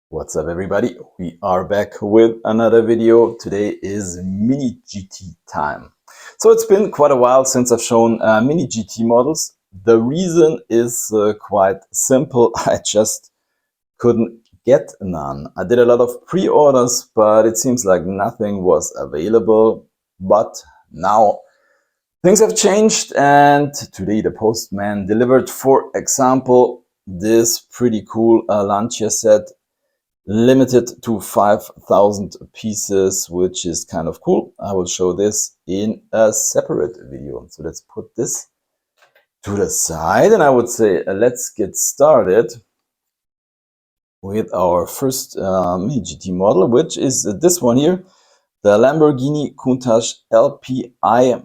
What's up everybody? We are back with another video. Today is Mini GT time. So it's been quite a while since I've shown Mini GT models. The reason is quite simple. I just couldn't get none. I did a lot of pre-orders, but it seems like nothing was available. But now things have changed, and today the postman delivered, for example, this pretty cool Lancia set, limited to 5,000 pieces, which is kind of cool. I will show this in a separate video. So let's put this to the side, and I would say let's get started with our first Mini GT model, which is this one here, the Lamborghini Countach LPI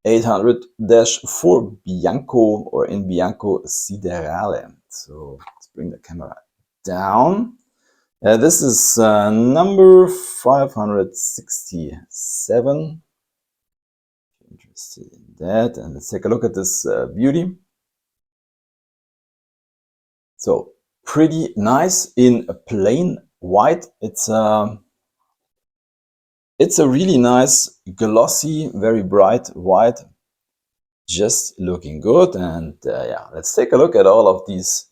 800-4 Bianco, or in Bianco Siderale. So let's bring the camera down. This is number 567. Interested in that, and let's take a look at this beauty. So pretty nice in plain white. It's a really nice, glossy, very bright white, just looking good. And yeah, let's take a look at all of these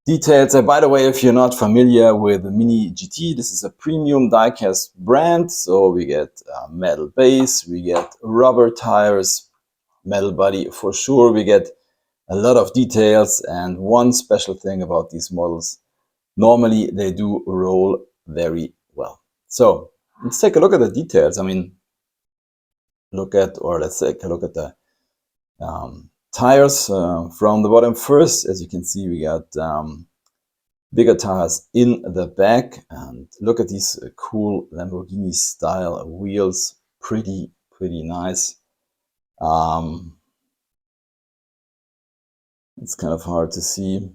details. By the way, if you're not familiar with the Mini GT, this is a premium diecast brand. So we get metal base, we get rubber tires, metal body for sure. We get a lot of details, and one special thing about these models, normally they do roll very well. So let's take a look at the details. I mean, let's take a look at the tires from the bottom first. As you can see, we got bigger tires in the back, and look at these cool Lamborghini style wheels. Pretty nice. It's kind of hard to see.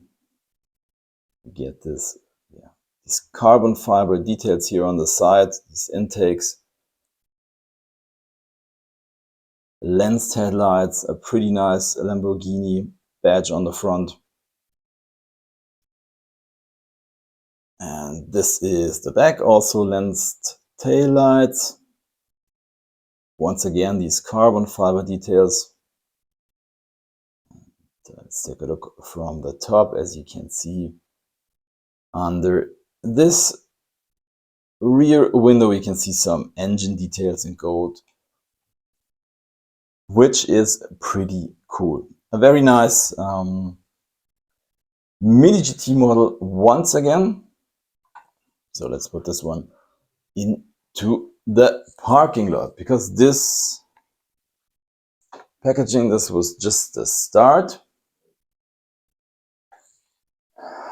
You get this, yeah, these carbon fiber details here on the side, these intakes. Lensed headlights, a pretty nice Lamborghini badge on the front. And this is the back, also lensed taillights. Once again, these carbon fiber details. Let's take a look from the top. As you can see, under this rear window, you can see some engine details in gold, which is pretty cool. A very nice Mini GT model once again. So let's put this one into the parking lot, because this packaging, this was just the start.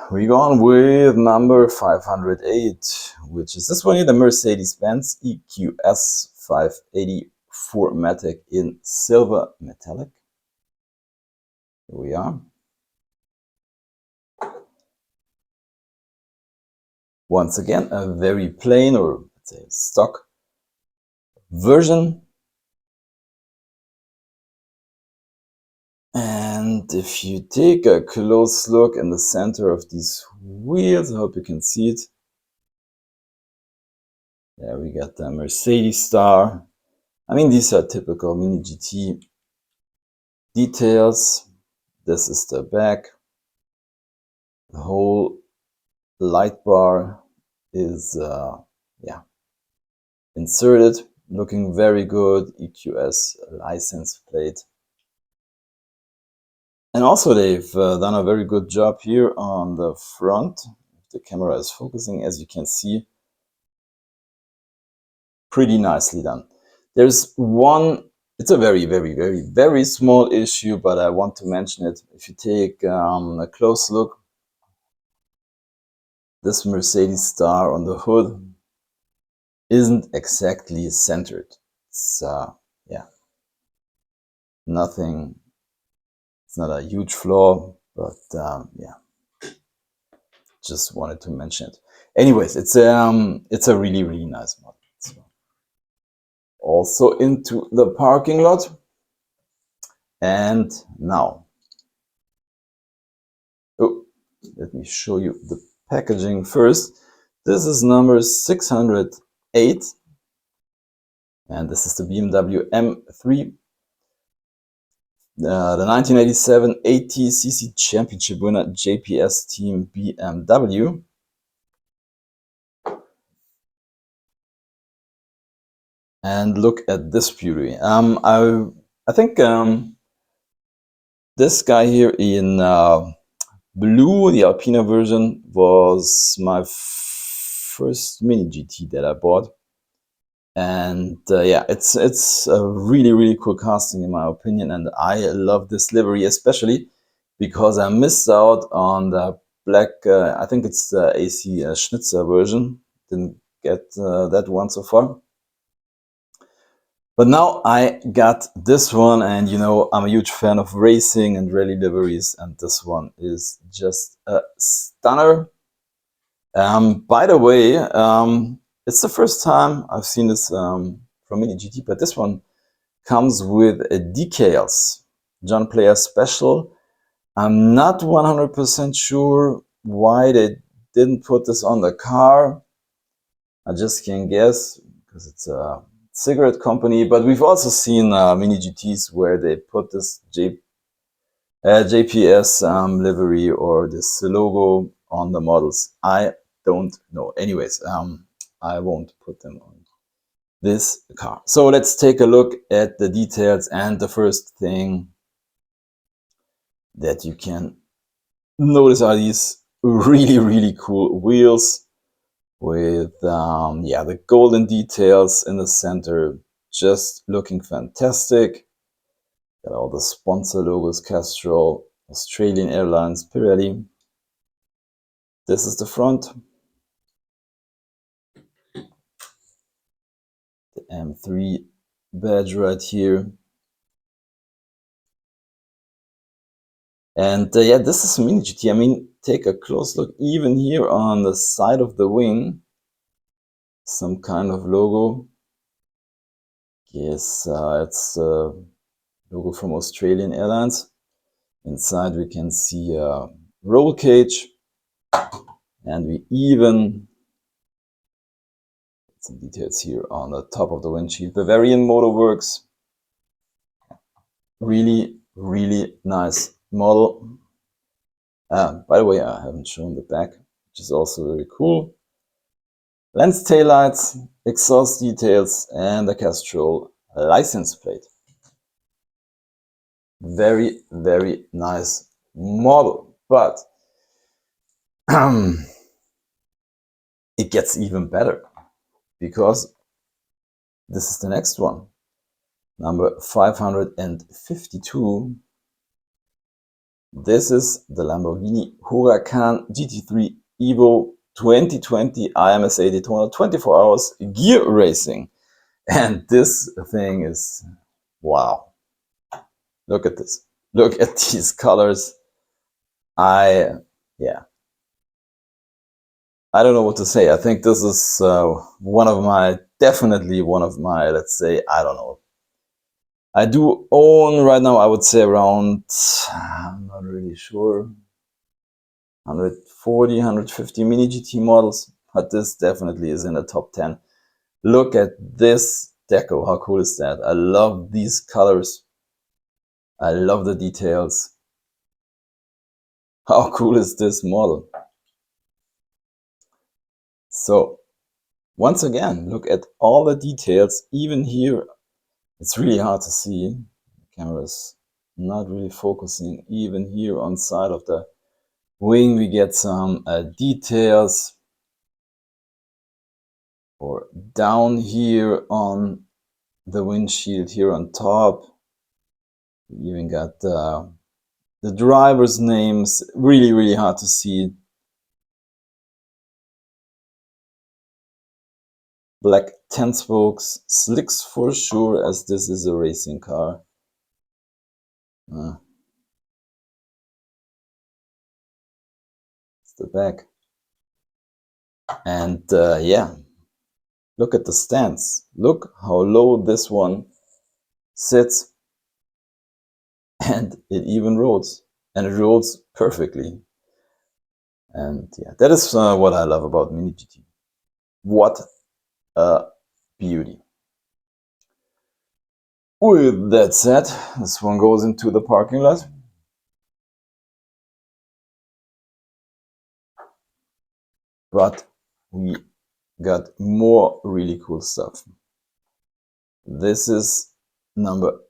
We go on with number 508, which is this one here, the Mercedes-Benz EQS 580 4MATIC in silver metallic. Here we are. Once again, a very plain, or let's say stock version. And if you take a close look in the center of these wheels, I hope you can see it. There we got the Mercedes star. I mean, these are typical Mini GT details. This is the back. The whole light bar is yeah, inserted, looking very good. EQS license plate. And also they've done a very good job here on the front. The camera is focusing, as you can see. Pretty nicely done. There's one, it's a very small issue, but I want to mention it. If you take a close look, this Mercedes star on the hood isn't exactly centered. It's yeah, nothing. It's not a huge flaw, but yeah, just wanted to mention it. Anyways, it's a really nice model. So, also into the parking lot, and now, oh, let me show you the packaging first. This is number 608, and this is the BMW M3, the 1987 ATCC Championship winner, JPS team BMW. And look at this beauty. I think this guy here in blue, the Alpina version, was my first Mini GT that I bought. And yeah, it's a really cool casting in my opinion, and I love this livery especially because I missed out on the black, I think it's the AC Schnitzer version, didn't get that one so far. But now I got this one, and you know, I'm a huge fan of racing and rally liveries, and this one is just a stunner. By the way, it's the first time I've seen this from Mini GT, but this one comes with decals, John Player Special. I'm not 100% sure why they didn't put this on the car. I just can't guess because it's a cigarette company, but we've also seen Mini GTs where they put this JPS livery or this logo on the models. I don't know. Anyways, I won't put them on this car. So let's take a look at the details, and the first thing that you can notice are these really cool wheels with yeah, the golden details in the center, just looking fantastic. Got all the sponsor logos, Castrol, Australian Airlines, Pirelli. This is the front. The M3 badge right here. And yeah, this is Mini GT. I mean, take a close look. Even here on the side of the wing, some kind of logo. Yes, it's a logo from Australian Airlines. Inside we can see a roll cage, and we even some details here on the top of the windshield. Bavarian Motorworks. Really nice model. By the way, I haven't shown the back, which is also very cool. Lens taillights, exhaust details, and the Castrol license plate. Very nice model, but it gets even better because this is the next one, number 552. This is the Lamborghini Huracan GT3 Evo 2020 IMSA Daytona 24 hours gear racing. And this thing is, wow. Look at this. Look at these colors. Yeah. I don't know what to say. I think this is definitely one of my, let's say, I don't know. I do own right now, I would say around, I'm not really sure, 140, 150 Mini GT models, but this definitely is in the top 10. Look at this deco. How cool is that? I love these colors. I love the details. How cool is this model? So, once again, look at all the details. Even here, it's really hard to see. The camera's not really focusing. Even here on side of the wing, we get some details. Or down here on the windshield here on top. We even got the driver's names. Really hard to see. Black 10 spokes, slicks for sure, as this is a racing car. It's the back. And yeah, look at the stance. Look how low this one sits. And it even rolls. And it rolls perfectly. And yeah, that is what I love about Mini GT. What a beauty. With that said, this one goes into the parking lot. But we got more really cool stuff. This is number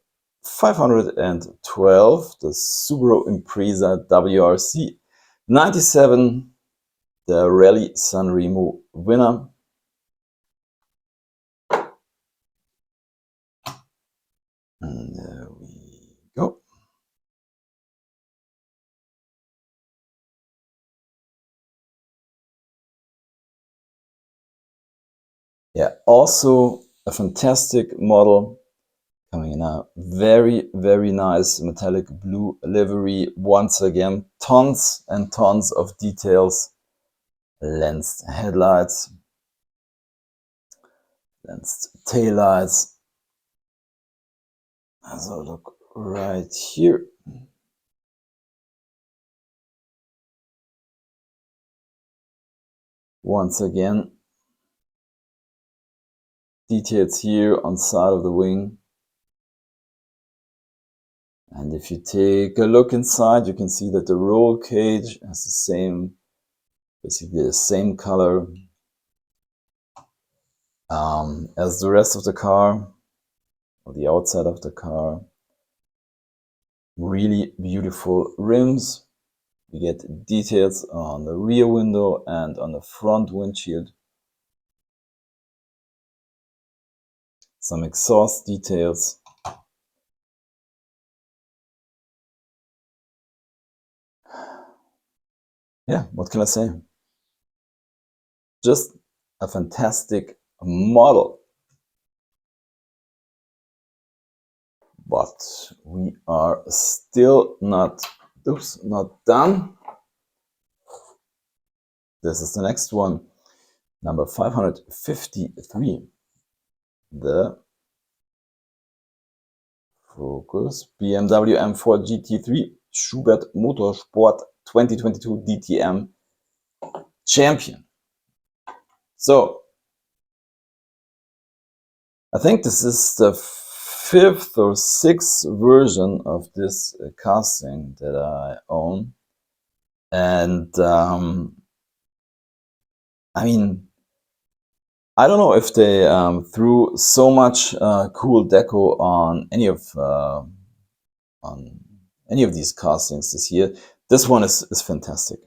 512, the Subaru Impreza WRC97, the Rally Sanremo winner. And there we go. Yeah, also a fantastic model coming in a very, very nice metallic blue livery. Once again, tons and tons of details. Lensed headlights, lensed taillights. So look right here. Once again, details here on the side of the wing. And if you take a look inside, you can see that the roll cage has the same, basically the same color as the rest of the car, or the outside of the car. Really beautiful rims. You get details on the rear window and on the front windshield. Some exhaust details. Yeah, what can I say? Just a fantastic model. But we are still not done. This is the next one, number 553. The focus BMW M4 GT3 Schubert Motorsport 2022 DTM champion. So I think this is the 5th or 6th version of this casting that I own. And I mean, I don't know if they threw so much cool deco on any of these castings this year. This one is fantastic.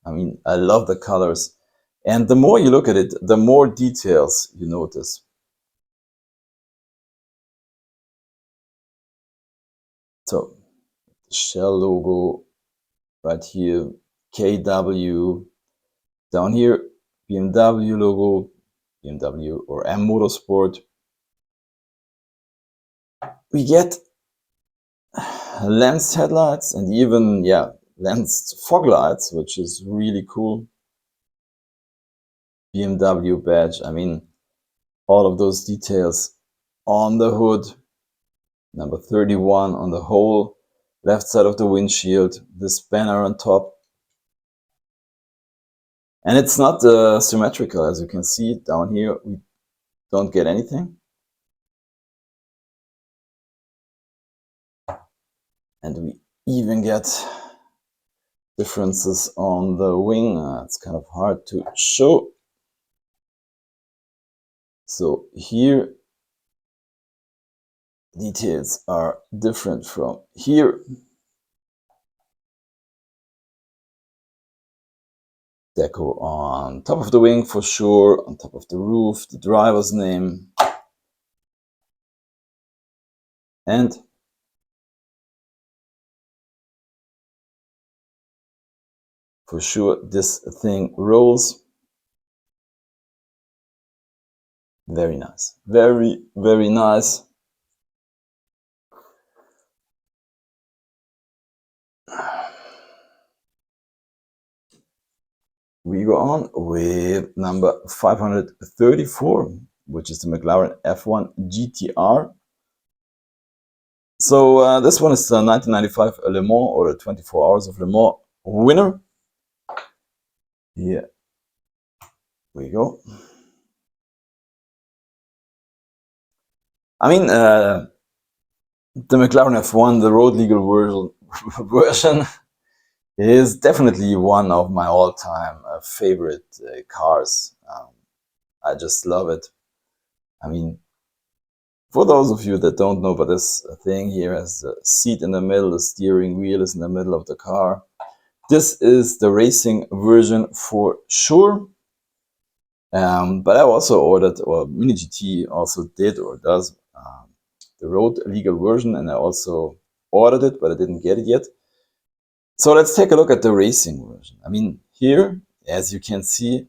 I mean, I love the colors, and the more you look at it, the more details you notice. So, Shell logo right here, KW, down here, BMW logo, BMW or M Motorsport. We get lensed headlights and even, yeah, lensed fog lights, which is really cool. BMW badge, I mean, all of those details on the hood. Number 31 on the whole left side of the windshield, this banner on top. And it's not symmetrical, as you can see down here. We don't get anything. And we even get differences on the wing. It's kind of hard to show. So here, details are different from here. Deco on top of the wing for sure, on top of the roof, the driver's name. And for sure, this thing rolls. Very nice. Very, very nice. We go on with number 534, which is the McLaren F1 GTR. So this one is the 1995 Le Mans, or the 24 Hours of Le Mans winner. Here we go. I mean, the McLaren F1, the road legal version, is definitely one of my all-time favorite cars. I just love it. I mean, for those of you that don't know about this thing here, has the seat in the middle, the steering wheel is in the middle of the car. This is the racing version for sure. But I also ordered, or Mini GT also did or does, the road legal version, and I also ordered it, but I didn't get it yet. So let's take a look at the racing version. I mean, here, as you can see,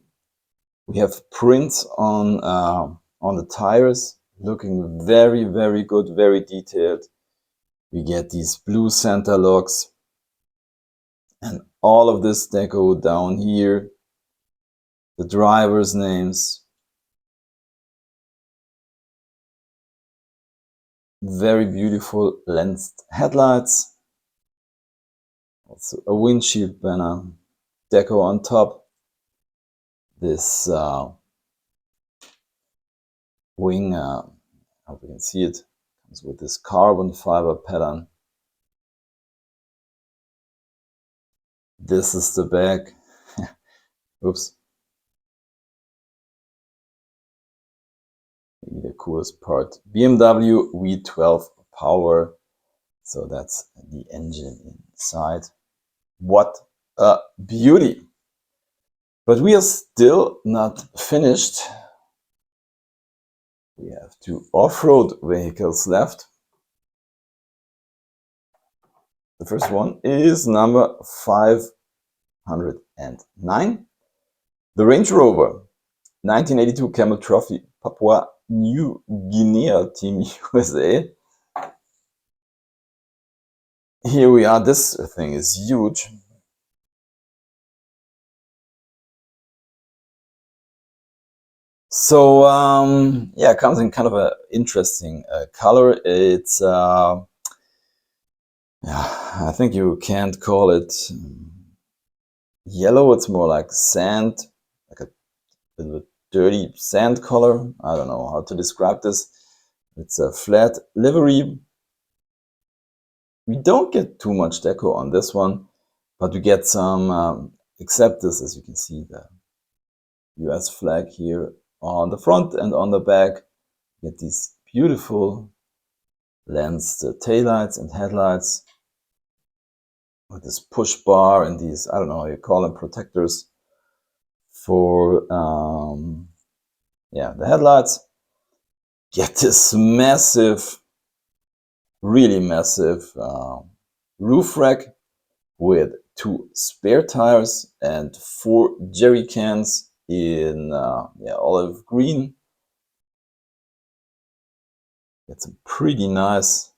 we have prints on the tires, looking very, very good, very detailed. We get these blue center locks, and all of this deco down here, the drivers' names. Very beautiful lensed headlights. Also a windshield banner, deco on top. This wing, I hope you can see it, comes with this carbon fiber pattern. This is the back. Oops. Maybe the coolest part. BMW V12 power. So that's the engine inside. What a beauty! But we are still not finished. We have two off-road vehicles left. The first one is number 509. The Range Rover 1982 Camel Trophy, Papua New Guinea, Team USA. Here we are. This thing is huge. So yeah, it comes in kind of an interesting color. It's yeah, I think you can't call it yellow. It's more like sand, like a little bit dirty sand color. I don't know how to describe this. It's a flat livery. We don't get too much deco on this one, but we get some, except this, as you can see, the US flag here on the front and on the back. You get these beautiful lensed taillights and headlights with this push bar and these, I don't know how you call them, protectors for yeah, the headlights. Get this massive, really massive roof rack with two spare tires and 4 jerry cans in yeah, olive green. Get some pretty nice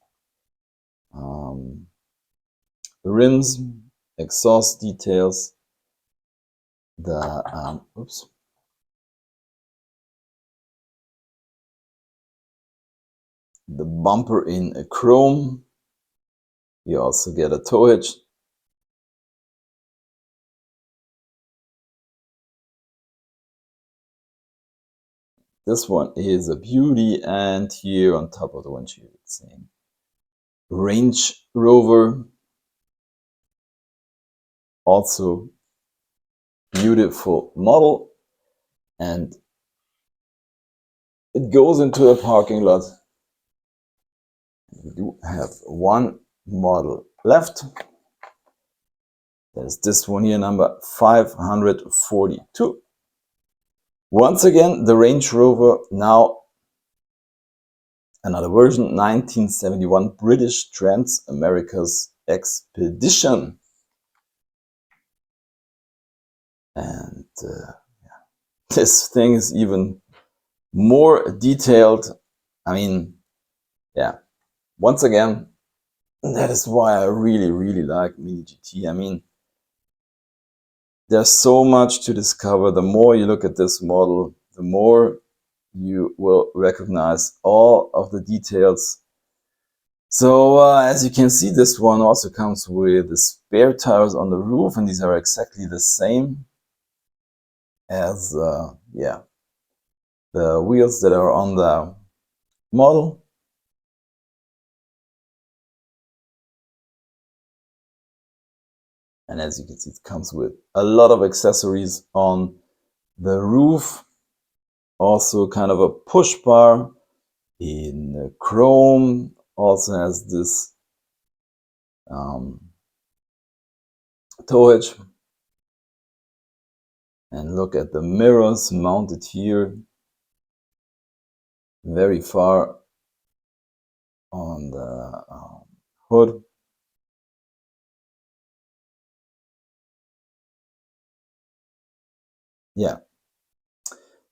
rims, exhaust details. The oops. The bumper in chrome. You also get a tow hitch. This one is a beauty, and here on top of the windshield it's saying Range Rover. Also beautiful model, and it goes into a parking lot. We do have one model left. There's this one here, number 542. Once again, the Range Rover, now another version, 1971 British Trans-America's Expedition. And yeah, this thing is even more detailed. I mean, yeah, once again, that is why I really, really like Mini GT. I mean, there's so much to discover. The more you look at this model, the more you will recognize all of the details. So as you can see, this one also comes with the spare tires on the roof, and these are exactly the same as yeah, the wheels that are on the model. And as you can see, it comes with a lot of accessories on the roof. Also kind of a push bar in chrome. Also has this towage. And look at the mirrors mounted here, very far on the hood. Yeah.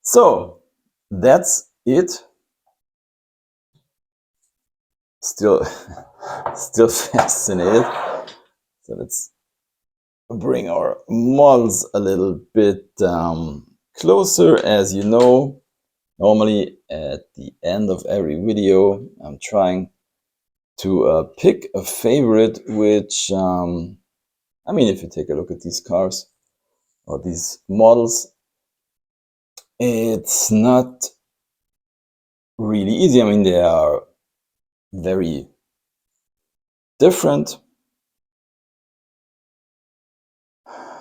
So that's it. Still fascinated. So let's bring our models a little bit closer. As you know, normally at the end of every video, I'm trying to pick a favorite, which, I mean, if you take a look at these cars or these models, it's not really easy. I mean, they are very different.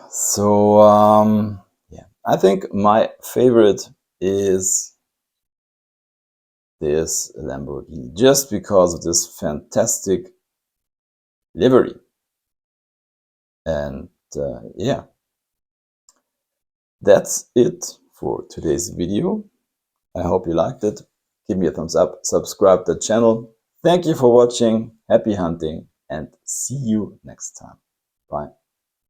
So, yeah, I think my favorite is this Lamborghini, just because of this fantastic livery. And yeah, that's it for today's video. I hope you liked it. Give me a thumbs up, subscribe to the channel. Thank you for watching, happy hunting, and see you next time. Bye.